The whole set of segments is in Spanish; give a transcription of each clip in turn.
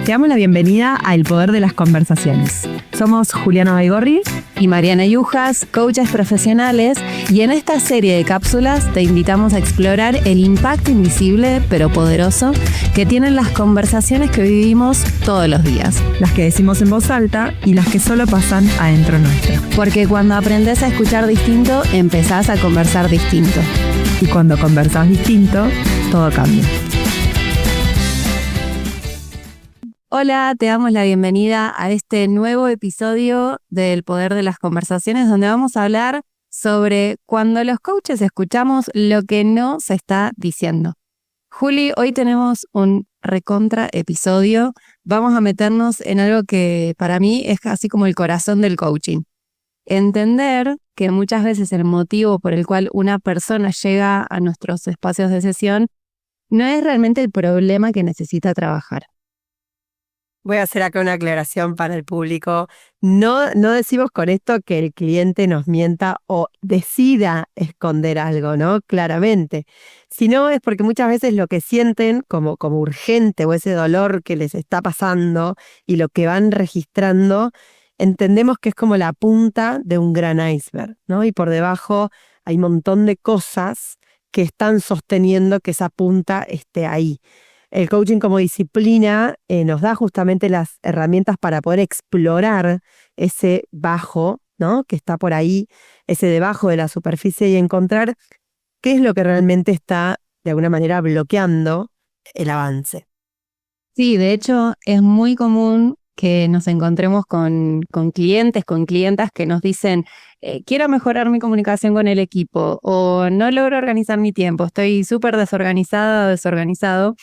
Te damos la bienvenida a El Poder de las Conversaciones. Somos Juliana Baigorri y Mariana Yujas, coaches profesionales, y en esta serie de cápsulas te invitamos a explorar el impacto invisible pero poderoso que tienen las conversaciones que vivimos todos los días. Las que decimos en voz alta y las que solo pasan adentro nuestro. Porque cuando aprendes a escuchar distinto, empezás a conversar distinto. Y cuando conversas distinto, todo cambia. Hola, te damos la bienvenida a este nuevo episodio del Poder de las Conversaciones, donde vamos a hablar sobre cuando los coaches escuchamos lo que no se está diciendo. Juli, hoy tenemos un recontra episodio. Vamos a meternos en algo que para mí es casi como el corazón del coaching. Entender que muchas veces el motivo por el cual una persona llega a nuestros espacios de sesión no es realmente el problema que necesita trabajar. Voy a hacer acá una aclaración para el público. No decimos con esto que el cliente nos mienta o decida esconder algo, ¿no? Claramente. Sino es porque muchas veces lo que sienten como urgente o ese dolor que les está pasando y lo que van registrando, entendemos que es como la punta de un gran iceberg, ¿no? Y por debajo hay un montón de cosas que están sosteniendo que esa punta esté ahí. El coaching como disciplina nos da justamente las herramientas para poder explorar ese bajo, ¿no? Que está por ahí, ese debajo de la superficie, y encontrar qué es lo que realmente está de alguna manera bloqueando el avance. Sí, de hecho es muy común que nos encontremos con clientes, con clientas que nos dicen quiero mejorar mi comunicación con el equipo o no logro organizar mi tiempo, estoy súper desorganizada o desorganizado.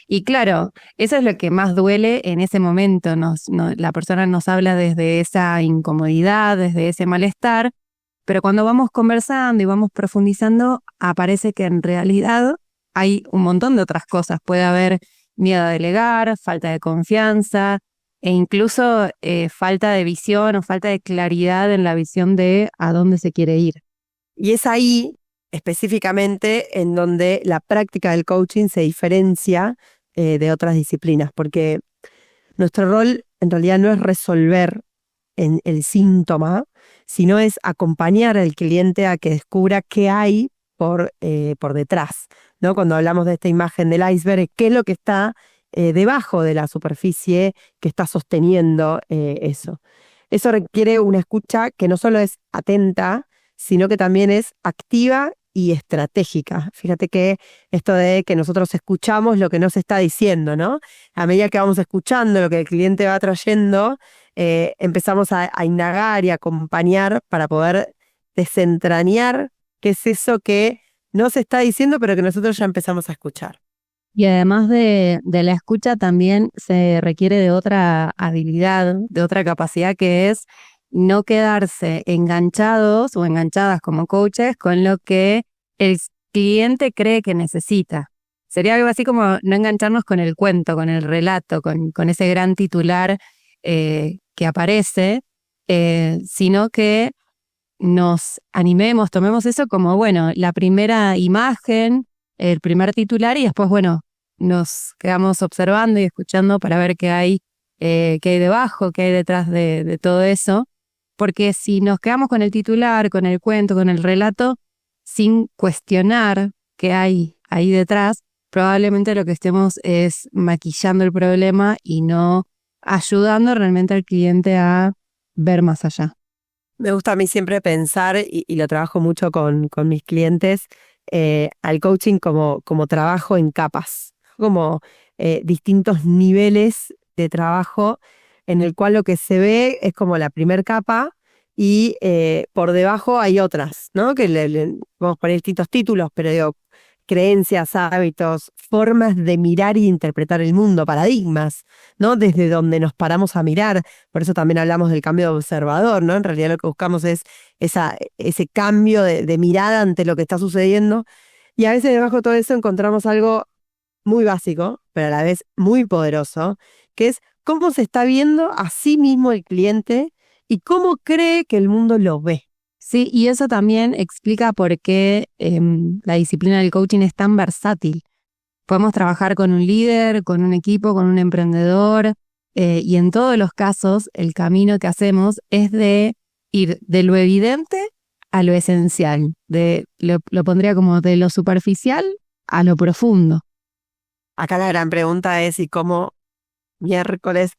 Y claro, eso es lo que más duele en ese momento. La persona nos habla desde esa incomodidad, desde ese malestar, pero cuando vamos conversando y vamos profundizando, aparece que en realidad hay un montón de otras cosas. Puede haber miedo a delegar, falta de confianza e incluso falta de visión o falta de claridad en la visión de a dónde se quiere ir. Y es ahí específicamente en donde la práctica del coaching se diferencia de otras disciplinas, porque nuestro rol en realidad no es resolver el síntoma, sino es acompañar al cliente a que descubra qué hay por detrás, ¿no? Cuando hablamos de esta imagen del iceberg, qué es lo que está debajo de la superficie que está sosteniendo eso. Eso requiere una escucha que no solo es atenta, sino que también es activa y estratégica. Fíjate que esto de que nosotros escuchamos lo que nos está diciendo, ¿no? A medida que vamos escuchando lo que el cliente va trayendo, empezamos a indagar y a acompañar para poder desentrañar qué es eso que no se está diciendo, pero que nosotros ya empezamos a escuchar. Y además de la escucha también se requiere de otra habilidad, de otra capacidad, que es no quedarse enganchados o enganchadas como coaches con lo que el cliente cree que necesita. Sería algo así como no engancharnos con el cuento, con el relato, con ese gran titular que aparece, sino que nos animemos, tomemos eso como, bueno, la primera imagen, el primer titular, y después, bueno, nos quedamos observando y escuchando para ver qué hay debajo, qué hay detrás de todo eso. Porque si nos quedamos con el titular, con el cuento, con el relato, sin cuestionar qué hay ahí detrás, probablemente lo que estemos es maquillando el problema y no ayudando realmente al cliente a ver más allá. Me gusta a mí siempre pensar, y lo trabajo mucho con mis clientes, al coaching como trabajo en capas, como distintos niveles de trabajo en el cual lo que se ve es como la primer capa y por debajo hay otras, ¿no? Que vamos a poner distintos títulos, pero digo, creencias, hábitos, formas de mirar y interpretar el mundo, paradigmas, ¿no? Desde donde nos paramos a mirar. Por eso también hablamos del cambio de observador, ¿no? En realidad lo que buscamos es ese cambio de mirada ante lo que está sucediendo. Y a veces debajo de todo eso encontramos algo muy básico, pero a la vez muy poderoso, que es cómo se está viendo a sí mismo el cliente y cómo cree que el mundo lo ve. Sí, y eso también explica por qué la disciplina del coaching es tan versátil. Podemos trabajar con un líder, con un equipo, con un emprendedor, Y en todos los casos, el camino que hacemos es de ir de lo evidente a lo esencial. Lo pondría como de lo superficial a lo profundo. Acá la gran pregunta es, ¿y cómo miércoles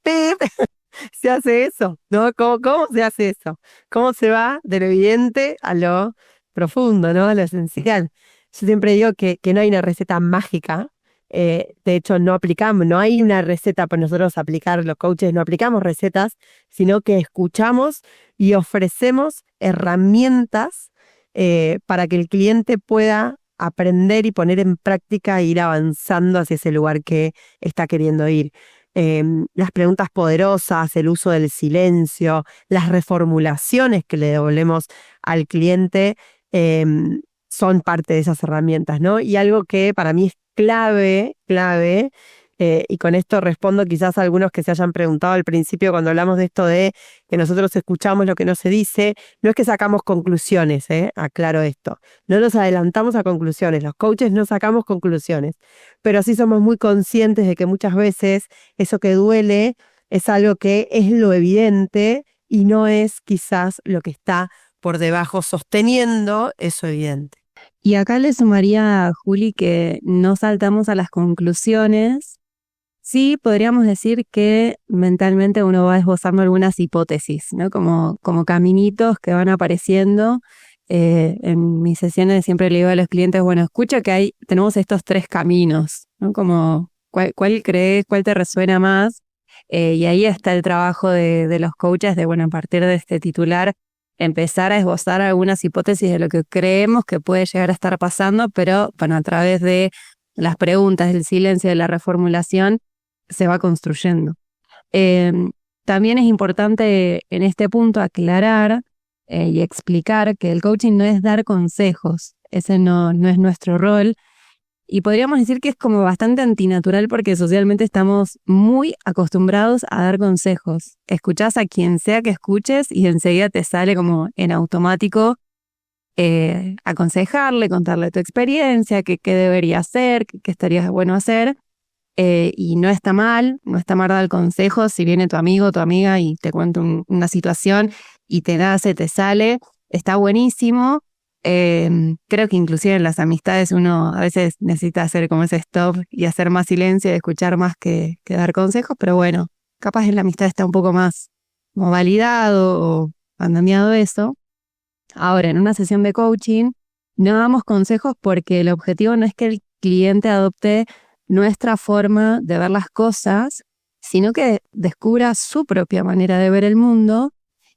se hace eso? ¿No? ¿Cómo se hace eso? ¿Cómo se va de lo evidente a lo profundo, ¿no? A lo esencial. Yo siempre digo que no hay una receta mágica. De hecho, no hay una receta para nosotros aplicar, los coaches no aplicamos recetas, sino que escuchamos y ofrecemos herramientas para que el cliente pueda aprender y poner en práctica e ir avanzando hacia ese lugar que está queriendo ir. Las preguntas poderosas, el uso del silencio, las reformulaciones que le devolvemos al cliente son parte de esas herramientas, ¿no? Y algo que para mí es clave, y con esto respondo quizás a algunos que se hayan preguntado al principio cuando hablamos de esto de que nosotros escuchamos lo que no se dice, no es que sacamos conclusiones, aclaro esto, no nos adelantamos a conclusiones, los coaches no sacamos conclusiones, pero sí somos muy conscientes de que muchas veces eso que duele es algo que es lo evidente y no es quizás lo que está por debajo sosteniendo eso evidente. Y acá le sumaría, Juli, que no saltamos a las conclusiones. Sí, podríamos decir que mentalmente uno va esbozando algunas hipótesis, ¿no? Como caminitos que van apareciendo. En mis sesiones siempre le digo a los clientes, bueno, escucha que tenemos estos 3 caminos, ¿no? Como, ¿cuál crees, cuál te resuena más? Y ahí está el trabajo de los coaches de, bueno, a partir de este titular, empezar a esbozar algunas hipótesis de lo que creemos que puede llegar a estar pasando, pero bueno, a través de las preguntas, del silencio, de la reformulación, se va construyendo. También es importante en este punto aclarar y explicar que el coaching no es dar consejos, ese no es nuestro rol. Y podríamos decir que es como bastante antinatural porque socialmente estamos muy acostumbrados a dar consejos. Escuchás a quien sea que escuches y enseguida te sale como en automático aconsejarle, contarle tu experiencia, qué debería hacer, qué estaría bueno hacer. Y no está mal dar consejos si viene tu amigo o tu amiga y te cuenta una situación y te nace, te sale, está buenísimo. Creo que inclusive en las amistades uno a veces necesita hacer como ese stop y hacer más silencio y escuchar más que dar consejos, pero bueno, capaz en la amistad está un poco más como validado o andamiado eso. Ahora, en una sesión de coaching no damos consejos porque el objetivo no es que el cliente adopte nuestra forma de ver las cosas, sino que descubra su propia manera de ver el mundo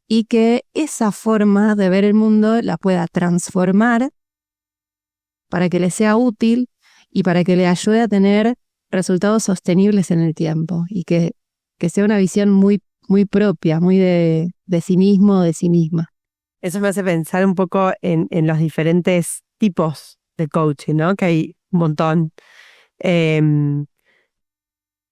y que esa forma de ver el mundo la pueda transformar para que le sea útil y para que le ayude a tener resultados sostenibles en el tiempo y que sea una visión muy, muy propia, muy de sí mismo o de sí misma. Eso me hace pensar un poco en los diferentes tipos de coaching, ¿no? Que hay un montón.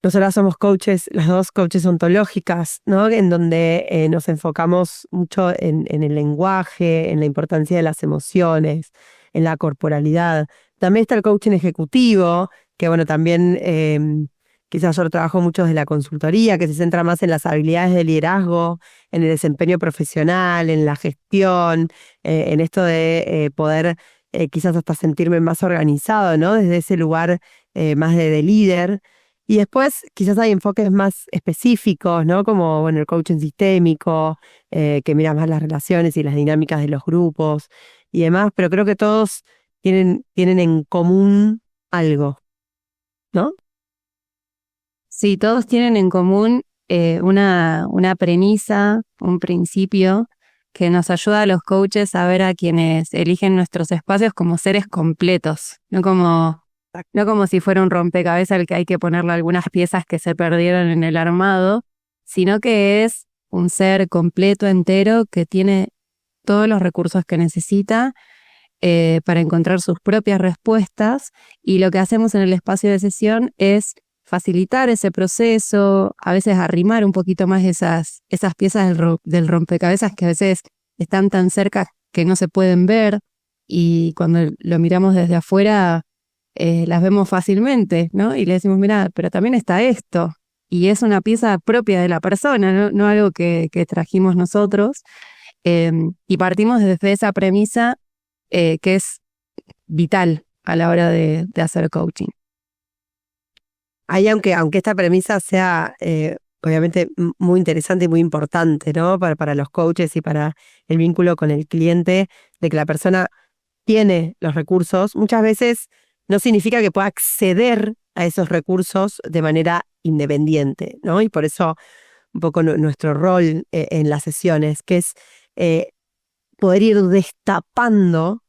Nosotras somos coaches, las dos coaches ontológicas, ¿no? En donde nos enfocamos mucho en el lenguaje, en la importancia de las emociones, en la corporalidad. También está el coaching ejecutivo, que bueno, también quizás yo trabajo mucho desde la consultoría, que se centra más en las habilidades de liderazgo, en el desempeño profesional, en la gestión, en esto de poder quizás hasta sentirme más organizado, ¿no? Desde ese lugar más de líder. Y después quizás hay enfoques más específicos, ¿no? Como bueno, el coaching sistémico, que mira más las relaciones y las dinámicas de los grupos y demás, pero creo que todos tienen en común algo, ¿no? Sí, todos tienen en común una premisa, un principio que nos ayuda a los coaches a ver a quienes eligen nuestros espacios como seres completos, no como si fuera un rompecabezas al que hay que ponerle algunas piezas que se perdieron en el armado, sino que es un ser completo, entero, que tiene todos los recursos que necesita para encontrar sus propias respuestas, y lo que hacemos en el espacio de sesión es facilitar ese proceso, a veces arrimar un poquito más esas piezas del rompecabezas que a veces están tan cerca que no se pueden ver, y cuando lo miramos desde afuera las vemos fácilmente, ¿no? Y le decimos, mira, pero también está esto, y es una pieza propia de la persona, no algo que trajimos nosotros. Y partimos desde esa premisa que es vital a la hora de hacer coaching. Ahí, aunque esta premisa sea obviamente muy interesante y muy importante, ¿no? Para los coaches y para el vínculo con el cliente, de que la persona tiene los recursos, muchas veces no significa que pueda acceder a esos recursos de manera independiente, ¿no? Y por eso un poco nuestro rol en las sesiones, que es poder ir destapando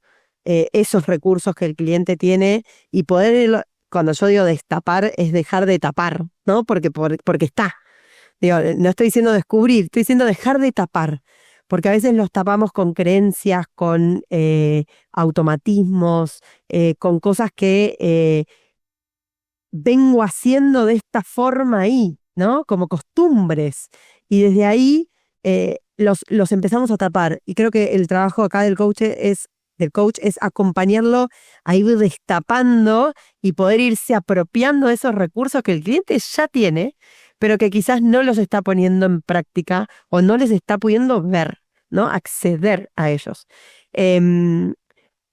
esos recursos que el cliente tiene y poder ir, cuando yo digo destapar, es dejar de tapar, ¿no? Porque está. Digo, no estoy diciendo descubrir, estoy diciendo dejar de tapar. Porque a veces los tapamos con creencias, con automatismos, con cosas que vengo haciendo de esta forma ahí, ¿no? Como costumbres. Y desde ahí los empezamos a tapar. Y creo que el trabajo acá del coach es acompañarlo a ir destapando y poder irse apropiando de esos recursos que el cliente ya tiene, pero que quizás no los está poniendo en práctica o no les está pudiendo ver, ¿no? Acceder a ellos.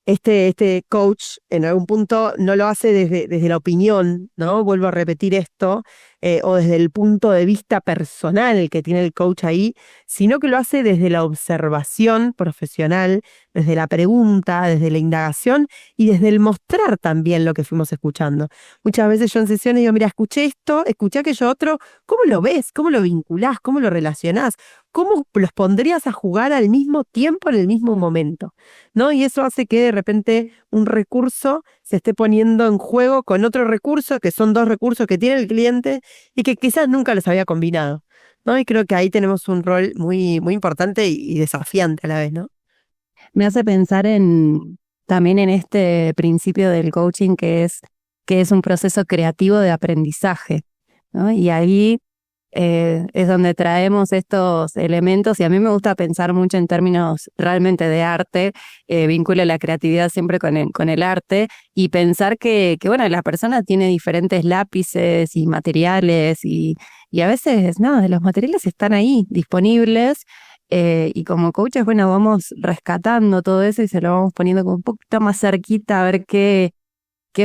Este coach en algún punto no lo hace desde la opinión, ¿no? Vuelvo a repetir esto, o desde el punto de vista personal que tiene el coach ahí, sino que lo hace desde la observación profesional, desde la pregunta, desde la indagación y desde el mostrar también lo que fuimos escuchando. Muchas veces yo en sesiones digo, mira, escuché esto, escuché aquello otro, ¿cómo lo ves? ¿Cómo lo vinculás? ¿Cómo lo relacionás? ¿Cómo los pondrías a jugar al mismo tiempo en el mismo momento? ¿No? Y eso hace que de repente un recurso se esté poniendo en juego con otro recurso, que son dos recursos que tiene el cliente y que quizás nunca los había combinado, ¿no? Y creo que ahí tenemos un rol muy, muy importante y desafiante a la vez, ¿no? Me hace pensar también en este principio del coaching que es un proceso creativo de aprendizaje, ¿no? Y ahí es donde traemos estos elementos, y a mí me gusta pensar mucho en términos realmente de arte, vinculo la creatividad siempre con el arte, y pensar que bueno, la persona tiene diferentes lápices y materiales, y a veces, no, los materiales están ahí, disponibles, y como coaches, bueno, vamos rescatando todo eso y se lo vamos poniendo como un poquito más cerquita a ver qué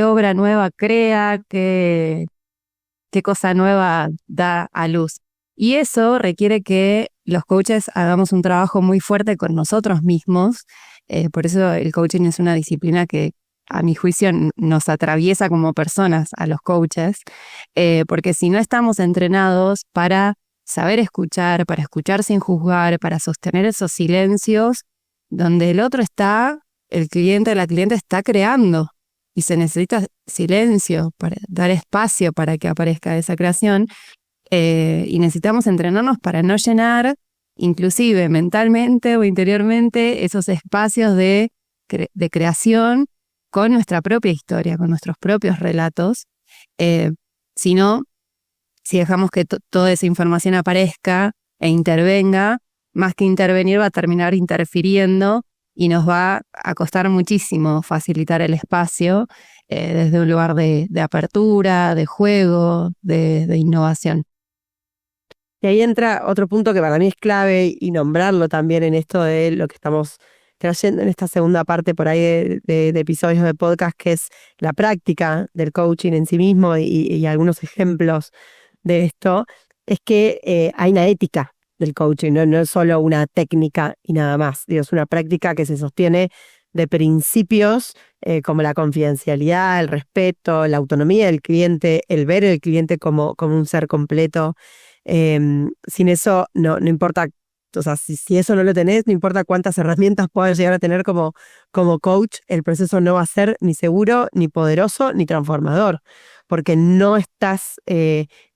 obra nueva crea, qué cosa nueva da a luz. Y eso requiere que los coaches hagamos un trabajo muy fuerte con nosotros mismos. Por eso el coaching es una disciplina que, a mi juicio, nos atraviesa como personas a los coaches, porque si no estamos entrenados para saber escuchar, para escuchar sin juzgar, para sostener esos silencios donde el otro está, el cliente, la cliente está creando. Y se necesita silencio para dar espacio para que aparezca esa creación, y necesitamos entrenarnos para no llenar, inclusive mentalmente o interiormente, esos espacios de creación con nuestra propia historia, con nuestros propios relatos, sino si dejamos que toda esa información aparezca e intervenga, más que intervenir va a terminar interfiriendo y nos va a costar muchísimo facilitar el espacio desde un lugar de apertura, de juego, de innovación. Y ahí entra otro punto que para mí es clave y nombrarlo también en esto de lo que estamos trayendo en esta segunda parte por ahí de episodios de podcast, que es la práctica del coaching en sí mismo y algunos ejemplos de esto, es que hay una ética del coaching, no es solo una técnica y nada más. Digo, es una práctica que se sostiene de principios como la confidencialidad, el respeto, la autonomía del cliente, el ver al cliente como un ser completo. Sin eso no importa, o sea, si eso no lo tenés, no importa cuántas herramientas puedas llegar a tener como coach, el proceso no va a ser ni seguro, ni poderoso, ni transformador, porque no estás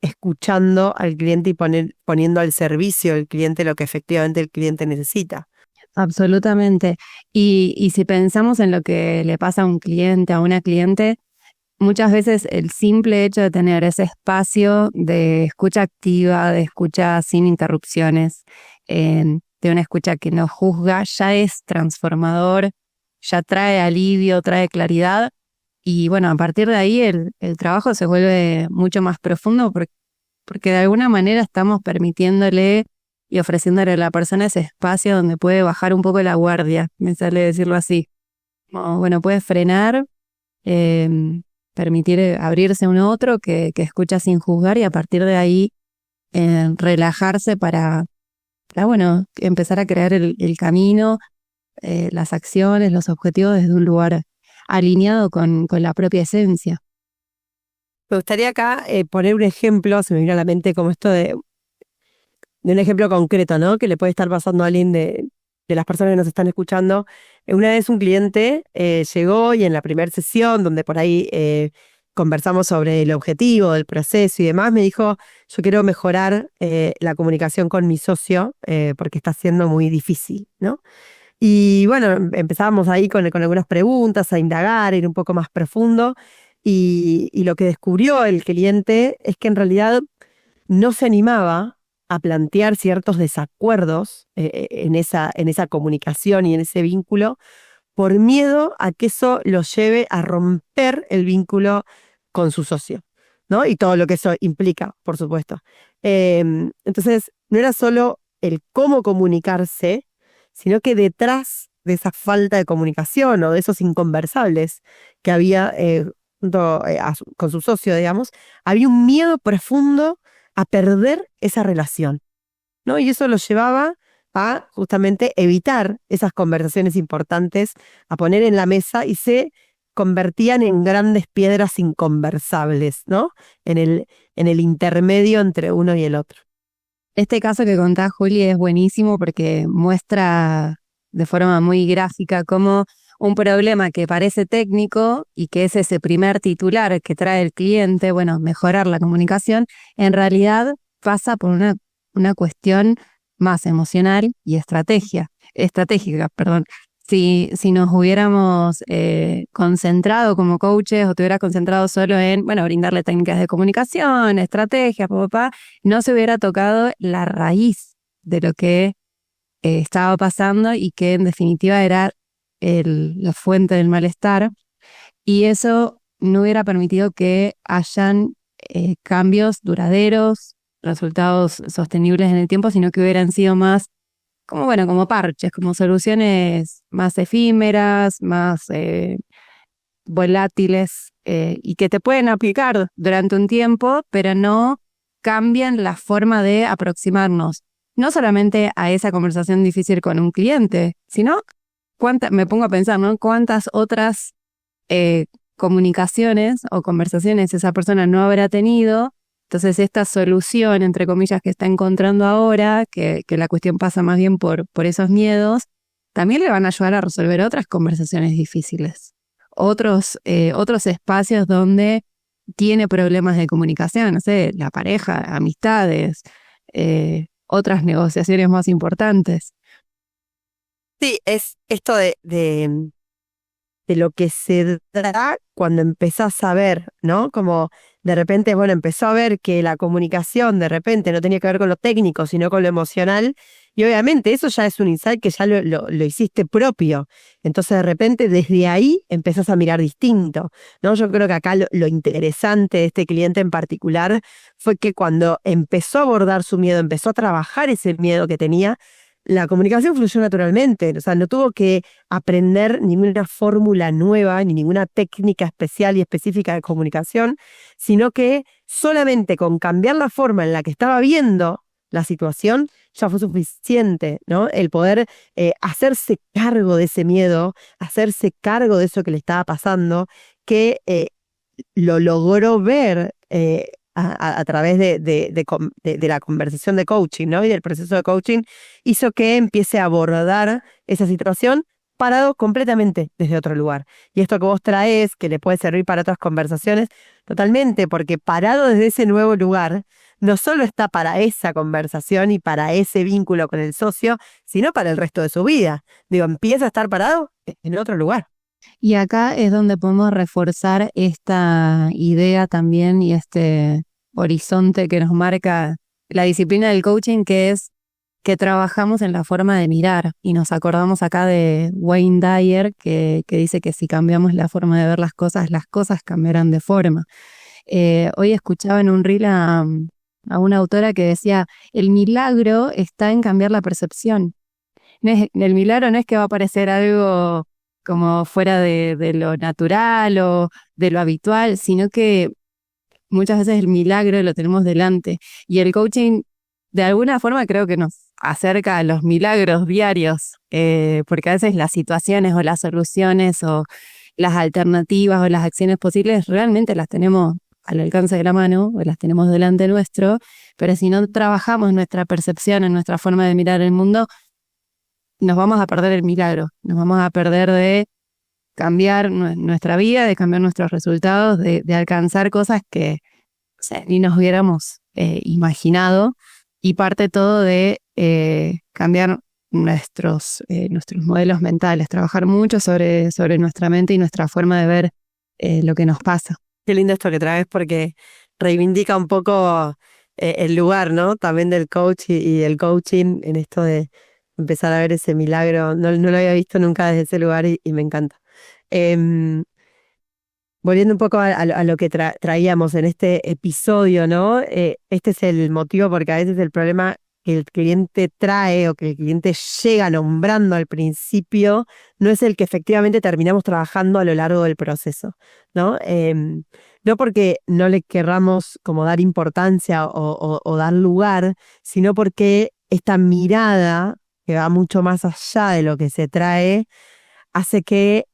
escuchando al cliente y poniendo al servicio del cliente lo que efectivamente el cliente necesita. Absolutamente. Y si pensamos en lo que le pasa a un cliente, a una cliente, muchas veces el simple hecho de tener ese espacio de escucha activa, de escucha sin interrupciones, de una escucha que no juzga, ya es transformador, ya trae alivio, trae claridad. Y bueno, a partir de ahí el trabajo se vuelve mucho más profundo porque de alguna manera estamos permitiéndole y ofreciéndole a la persona ese espacio donde puede bajar un poco la guardia, me sale decirlo así. Como, bueno, puede frenar, eh, permitir abrirse a un otro que escucha sin juzgar y a partir de ahí relajarse para, bueno, empezar a crear el camino, las acciones, los objetivos desde un lugar alineado con la propia esencia. Me gustaría acá poner un ejemplo, se me vino a la mente como esto de un ejemplo concreto, ¿no? Que le puede estar pasando a alguien de las personas que nos están escuchando. Una vez un cliente llegó y en la primera sesión, donde por ahí conversamos sobre el objetivo, el proceso y demás, me dijo, yo quiero mejorar la comunicación con mi socio porque está siendo muy difícil, ¿no? Y bueno, empezábamos ahí con algunas preguntas, a indagar, a ir un poco más profundo. Y lo que descubrió el cliente es que en realidad no se animaba a plantear ciertos desacuerdos en esa comunicación y en ese vínculo por miedo a que eso lo lleve a romper el vínculo con su socio, ¿no? Y todo lo que eso implica, por supuesto. Entonces, no era solo el cómo comunicarse, sino que detrás de esa falta de comunicación o de esos inconversables que había con su socio, digamos, había un miedo profundo a perder esa relación, ¿no? Y eso lo llevaba a justamente evitar esas conversaciones importantes, a poner en la mesa y se convertían en grandes piedras inconversables, ¿no? En el intermedio entre uno y el otro. Este caso que contás, Juli, es buenísimo porque muestra de forma muy gráfica cómo un problema que parece técnico y que es ese primer titular que trae el cliente, bueno, mejorar la comunicación, en realidad pasa por una cuestión más emocional y estratégica, perdón. Si nos hubiéramos concentrado como coaches o te hubieras concentrado solo en, bueno, brindarle técnicas de comunicación, estrategias, no se hubiera tocado la raíz de lo que estaba pasando y que en definitiva era la fuente del malestar, y eso no hubiera permitido que hayan cambios duraderos, resultados sostenibles en el tiempo, sino que hubieran sido más como parches, como soluciones más efímeras, más volátiles y que te pueden aplicar durante un tiempo, pero no cambian la forma de aproximarnos, no solamente a esa conversación difícil con un cliente, sino me pongo a pensar, ¿no? Cuántas otras comunicaciones o conversaciones esa persona no habrá tenido. Entonces esta solución, entre comillas, que está encontrando ahora, que la cuestión pasa más bien por esos miedos, también le van a ayudar a resolver otras conversaciones difíciles, otros espacios donde tiene problemas de comunicación, no sé, la pareja, amistades, otras negociaciones más importantes. Sí, es esto de lo que se da cuando empezás a ver, ¿no? Como de repente, bueno, empezó a ver que la comunicación de repente no tenía que ver con lo técnico, sino con lo emocional. Y obviamente eso ya es un insight que ya lo hiciste propio. Entonces de repente desde ahí empezás a mirar distinto, ¿no? Yo creo que acá lo interesante de este cliente en particular fue que cuando empezó a abordar su miedo, empezó a trabajar ese miedo que tenía, la comunicación fluyó naturalmente. O sea, no tuvo que aprender ninguna fórmula nueva ni ninguna técnica especial y específica de comunicación, sino que solamente con cambiar la forma en la que estaba viendo la situación ya fue suficiente, ¿no? El poder hacerse cargo de ese miedo, hacerse cargo de eso que le estaba pasando, que lo logró ver a través de la conversación de coaching, ¿no? Y del proceso de coaching, hizo que empiece a abordar esa situación parado completamente desde otro lugar. Y esto que vos traes, que le puede servir para otras conversaciones, totalmente, porque parado desde ese nuevo lugar, no solo está para esa conversación y para ese vínculo con el socio, sino para el resto de su vida. Digo, empieza a estar parado en otro lugar. Y acá es donde podemos reforzar esta idea también y este horizonte que nos marca la disciplina del coaching, que es que trabajamos en la forma de mirar. Y nos acordamos acá de Wayne Dyer, que dice que si cambiamos la forma de ver las cosas cambiarán de forma. Hoy escuchaba en un reel a a una autora que decía, el milagro está en cambiar la percepción. El milagro no es que va a aparecer algo como fuera de lo natural o de lo habitual, sino que muchas veces el milagro lo tenemos delante. Y el coaching, de alguna forma, creo que nos acerca a los milagros diarios, porque a veces las situaciones o las soluciones o las alternativas o las acciones posibles realmente las tenemos al alcance de la mano o las tenemos delante nuestro, pero si no trabajamos nuestra percepción, en nuestra forma de mirar el mundo, nos vamos a perder el milagro, nos vamos a perder de cambiar nuestra vida, de cambiar nuestros resultados, de alcanzar cosas que, o sea, ni nos hubiéramos imaginado, y parte todo de cambiar nuestros modelos mentales, trabajar mucho sobre nuestra mente y nuestra forma de ver lo que nos pasa. Qué lindo esto que traes porque reivindica un poco el lugar, ¿no? También del coach y el coaching en esto de empezar a ver ese milagro. No lo había visto nunca desde ese lugar y me encanta. Volviendo un poco a lo que traíamos en este episodio, ¿no? Este es el motivo porque a veces el problema que el cliente trae o que el cliente llega nombrando al principio no es el que efectivamente terminamos trabajando a lo largo del proceso, ¿no? No porque no le querramos como dar importancia o dar lugar, sino porque esta mirada que va mucho más allá de lo que se trae hace que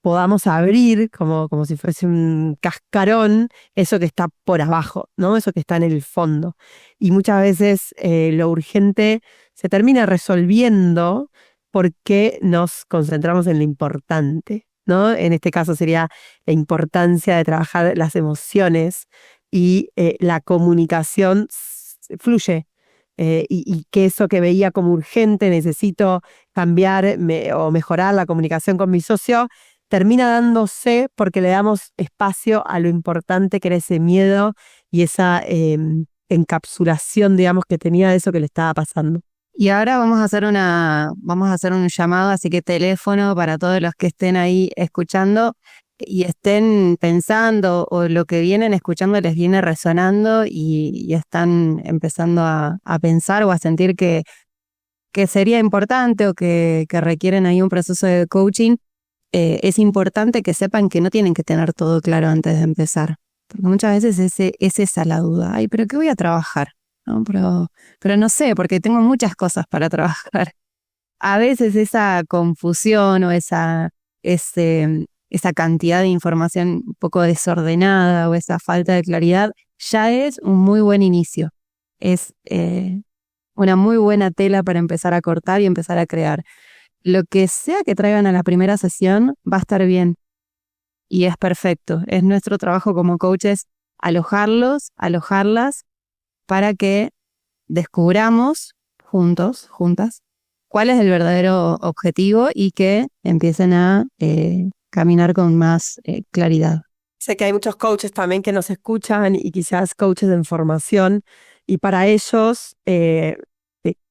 podamos abrir como si fuese un cascarón eso que está por abajo, ¿no? Eso que está en el fondo. Y muchas veces lo urgente se termina resolviendo porque nos concentramos en lo importante, ¿no? En este caso sería la importancia de trabajar las emociones y la comunicación fluye. Y que eso que veía como urgente, necesito cambiar o mejorar la comunicación con mi socio, termina dándose porque le damos espacio a lo importante que era ese miedo y esa encapsulación, digamos, que tenía de eso que le estaba pasando. Y ahora vamos a hacer un llamado, así que teléfono para todos los que estén ahí escuchando y estén pensando o lo que vienen escuchando les viene resonando y están empezando a pensar o a sentir que sería importante o que requieren ahí un proceso de coaching. Es importante que sepan que no tienen que tener todo claro antes de empezar. Porque muchas veces es esa la duda. Ay, ¿pero qué voy a trabajar? ¿No? Pero no sé, porque tengo muchas cosas para trabajar. A veces esa confusión o esa cantidad de información un poco desordenada o esa falta de claridad ya es un muy buen inicio. Es una muy buena tela para empezar a cortar y empezar a crear. Lo que sea que traigan a la primera sesión va a estar bien y es perfecto. Es nuestro trabajo como coaches alojarlas, para que descubramos juntas, cuál es el verdadero objetivo y que empiecen a caminar con más claridad. Sé que hay muchos coaches también que nos escuchan y quizás coaches en formación y para ellos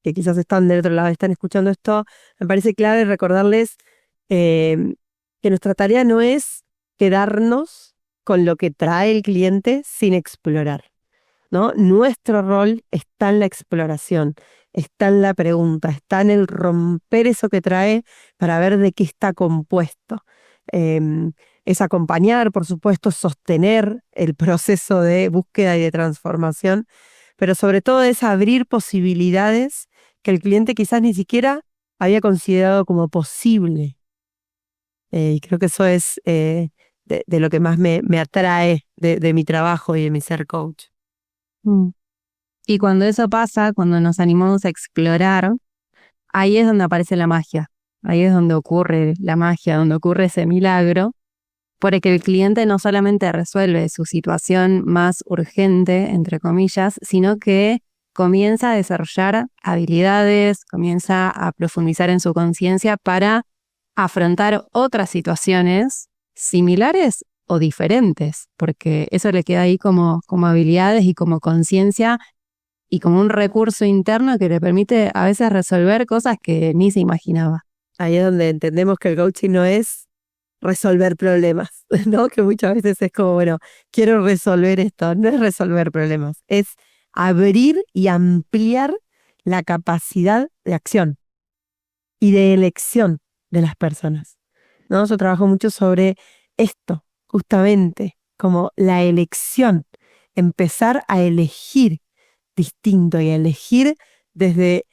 que quizás están del otro lado, están escuchando esto, me parece clave recordarles que nuestra tarea no es quedarnos con lo que trae el cliente sin explorar, ¿no? Nuestro rol está en la exploración, está en la pregunta, está en el romper eso que trae para ver de qué está compuesto. Es acompañar, por supuesto, sostener el proceso de búsqueda y de transformación, pero sobre todo es abrir posibilidades que el cliente quizás ni siquiera había considerado como posible. Y creo que eso es de lo que más me atrae de mi trabajo y de mi ser coach. Y cuando eso pasa, cuando nos animamos a explorar, ahí es donde aparece la magia. Ahí es donde ocurre la magia, donde ocurre ese milagro, porque el cliente no solamente resuelve su situación más urgente, entre comillas, sino que comienza a desarrollar habilidades, comienza a profundizar en su conciencia para afrontar otras situaciones similares o diferentes, porque eso le queda ahí como habilidades y como conciencia y como un recurso interno que le permite a veces resolver cosas que ni se imaginaba. Ahí es donde entendemos que el coaching no es resolver problemas, ¿no? Que muchas veces es como, bueno, quiero resolver esto. No es resolver problemas, es abrir y ampliar la capacidad de acción y de elección de las personas, ¿no? Yo trabajo mucho sobre esto, justamente, como la elección, empezar a elegir distinto y a elegir desde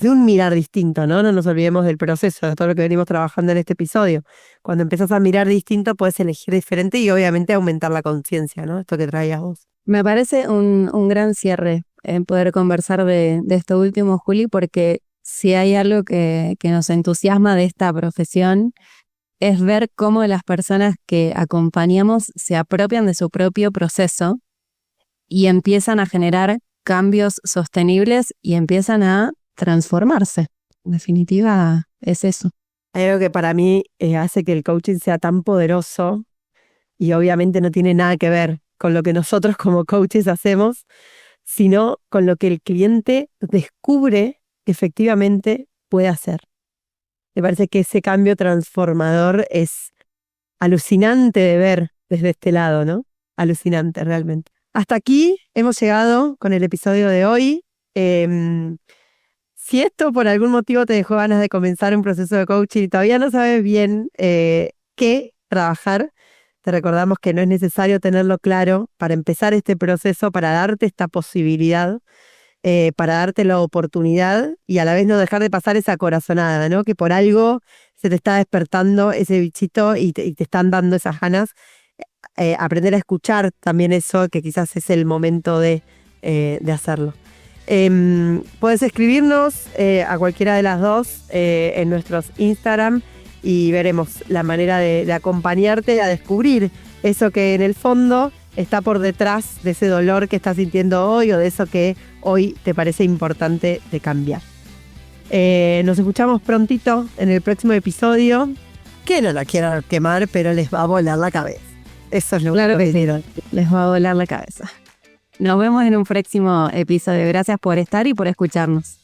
un mirar distinto, ¿no? No nos olvidemos del proceso, de todo lo que venimos trabajando en este episodio. Cuando empiezas a mirar distinto, puedes elegir diferente y obviamente aumentar la conciencia, ¿no? Esto que traías vos. Me parece un gran cierre en poder conversar de esto último, Juli, porque si hay algo que nos entusiasma de esta profesión es ver cómo las personas que acompañamos se apropian de su propio proceso y empiezan a generar cambios sostenibles y empiezan a transformarse. En definitiva, es eso. Hay algo que para mí hace que el coaching sea tan poderoso y obviamente no tiene nada que ver con lo que nosotros como coaches hacemos, sino con lo que el cliente descubre que efectivamente puede hacer. Me parece que ese cambio transformador es alucinante de ver desde este lado, ¿no? Alucinante, realmente. Hasta aquí hemos llegado con el episodio de hoy. Si esto por algún motivo te dejó ganas de comenzar un proceso de coaching y todavía no sabes bien qué trabajar, te recordamos que no es necesario tenerlo claro para empezar este proceso, para darte esta posibilidad, para darte la oportunidad y a la vez no dejar de pasar esa corazonada, ¿no? Que por algo se te está despertando ese bichito y te están dando esas ganas. Aprender a escuchar también eso, que quizás es el momento de hacerlo. Puedes escribirnos a cualquiera de las dos en nuestros Instagram y veremos la manera de acompañarte a descubrir eso que en el fondo está por detrás de ese dolor que estás sintiendo hoy o de eso que hoy te parece importante de cambiar. Nos escuchamos prontito en el próximo episodio. Que no la quieran quemar, pero les va a volar la cabeza. Eso es lo Claro que que dieron. les va a volar la cabeza. Nos vemos en un próximo episodio. Gracias por estar y por escucharnos.